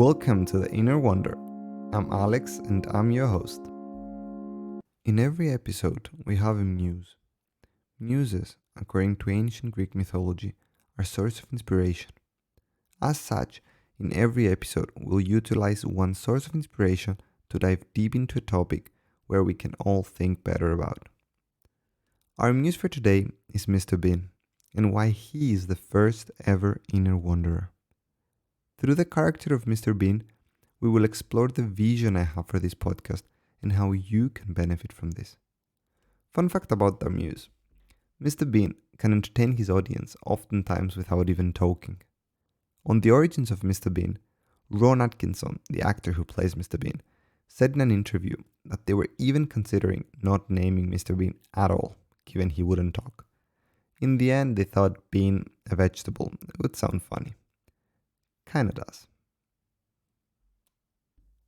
Welcome to The Inner Wonder. I'm Alex and I'm your host. In every episode, we have a muse. Muses, according to ancient Greek mythology, are a source of inspiration. As such, in every episode, we'll utilize one source of inspiration to dive deep into a topic where we can all think better about. Our muse for today is Mr. Bean, and why he is the first ever inner wanderer. Through the character of Mr. Bean, we will explore the vision I have for this podcast and how you can benefit from this. Fun fact about the muse. Mr. Bean can entertain his audience oftentimes without even talking. On the origins of Mr. Bean, Ron Atkinson, the actor who plays Mr. Bean, said in an interview that they were even considering not naming Mr. Bean at all, given he wouldn't talk. In the end, they thought Bean, a vegetable, would sound funny. Kinda does.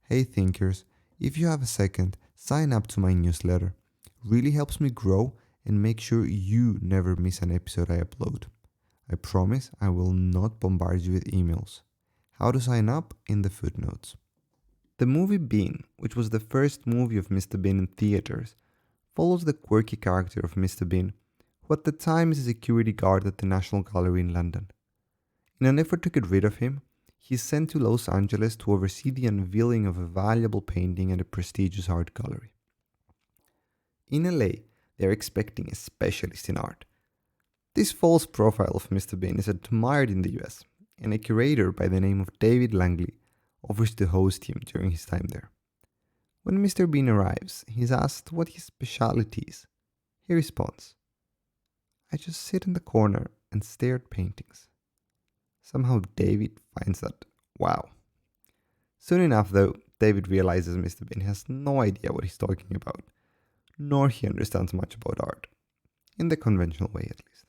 Hey thinkers, if you have a second, sign up to my newsletter. Really helps me grow and make sure you never miss an episode I upload. I promise I will not bombard you with emails. How to sign up? In the footnotes. The movie Bean, which was the first movie of Mr. Bean in theaters, follows the quirky character of Mr. Bean, who at the time is a security guard at the National Gallery in London. In an effort to get rid of him, he is sent to Los Angeles to oversee the unveiling of a valuable painting at a prestigious art gallery. In LA, they are expecting a specialist in art. This false profile of Mr. Bean is admired in the US, and a curator by the name of David Langley offers to host him during his time there. When Mr. Bean arrives, he is asked what his specialty is. He responds, "I just sit in the corner and stare at paintings." Somehow David finds that wow. Soon enough though, David realizes Mr. Bean has no idea what he's talking about, nor he understands much about art, in the conventional way at least.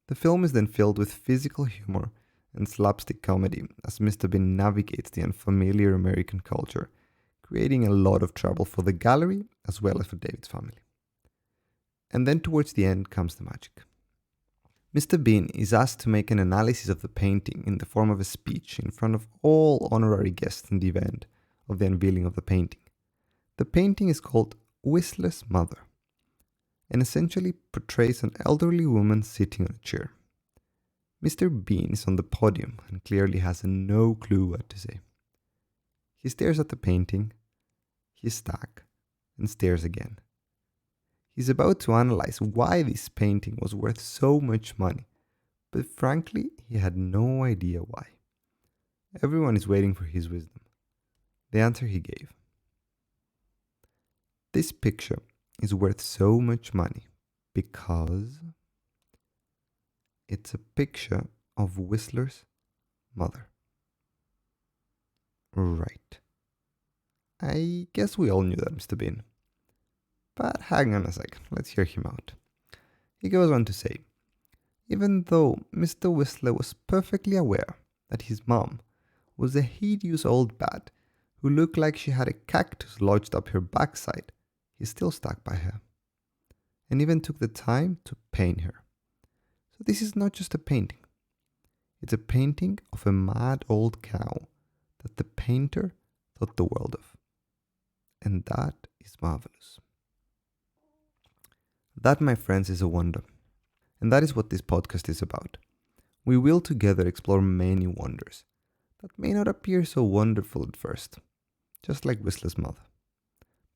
The film is then filled with physical humor and slapstick comedy as Mr. Bean navigates the unfamiliar American culture, creating a lot of trouble for the gallery as well as for David's family. And then towards the end comes the magic. Mr. Bean is asked to make an analysis of the painting in the form of a speech in front of all honorary guests in the event of the unveiling of the painting. The painting is called Whistler's Mother and essentially portrays an elderly woman sitting on a chair. Mr. Bean is on the podium and clearly has no clue what to say. He stares at the painting, he stares, and stares again. He's about to analyze why this painting was worth so much money, but frankly, he had no idea why. Everyone is waiting for his wisdom. The answer he gave. This picture is worth so much money because it's a picture of Whistler's mother. Right. I guess we all knew that, Mr. Bean. But hang on a second, let's hear him out. He goes on to say, even though Mr. Whistler was perfectly aware that his mom was a hideous old bat who looked like she had a cactus lodged up her backside, he still stuck by her, and even took the time to paint her. So this is not just a painting. It's a painting of a mad old cow that the painter thought the world of. And that is marvelous. That, my friends, is a wonder. And that is what this podcast is about. We will together explore many wonders that may not appear so wonderful at first, just like Whistler's mother.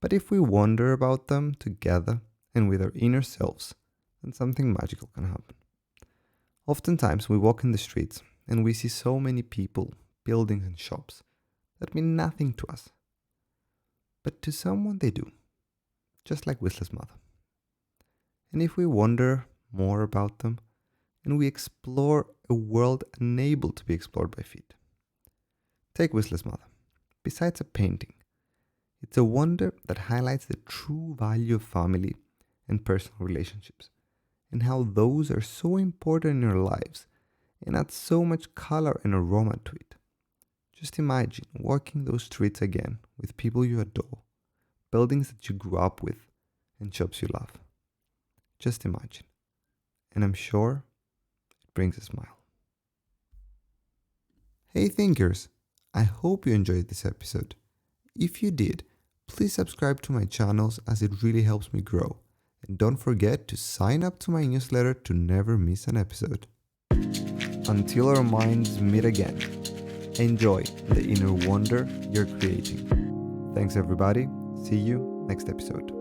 But if we wonder about them together and with our inner selves, then something magical can happen. Oftentimes we walk in the streets and we see so many people, buildings and shops that mean nothing to us. But to someone they do, just like Whistler's mother. And if we wonder more about them, and we explore a world unable to be explored by feet. Take Whistler's mother. Besides a painting, it's a wonder that highlights the true value of family and personal relationships, and how those are so important in our lives and add so much color and aroma to it. Just imagine walking those streets again with people you adore, buildings that you grew up with, and shops you love. Just imagine. And I'm sure it brings a smile. Hey thinkers, I hope you enjoyed this episode. If you did, please subscribe to my channels as it really helps me grow. And don't forget to sign up to my newsletter to never miss an episode. Until our minds meet again, enjoy the inner wonder you're creating. Thanks everybody. See you next episode.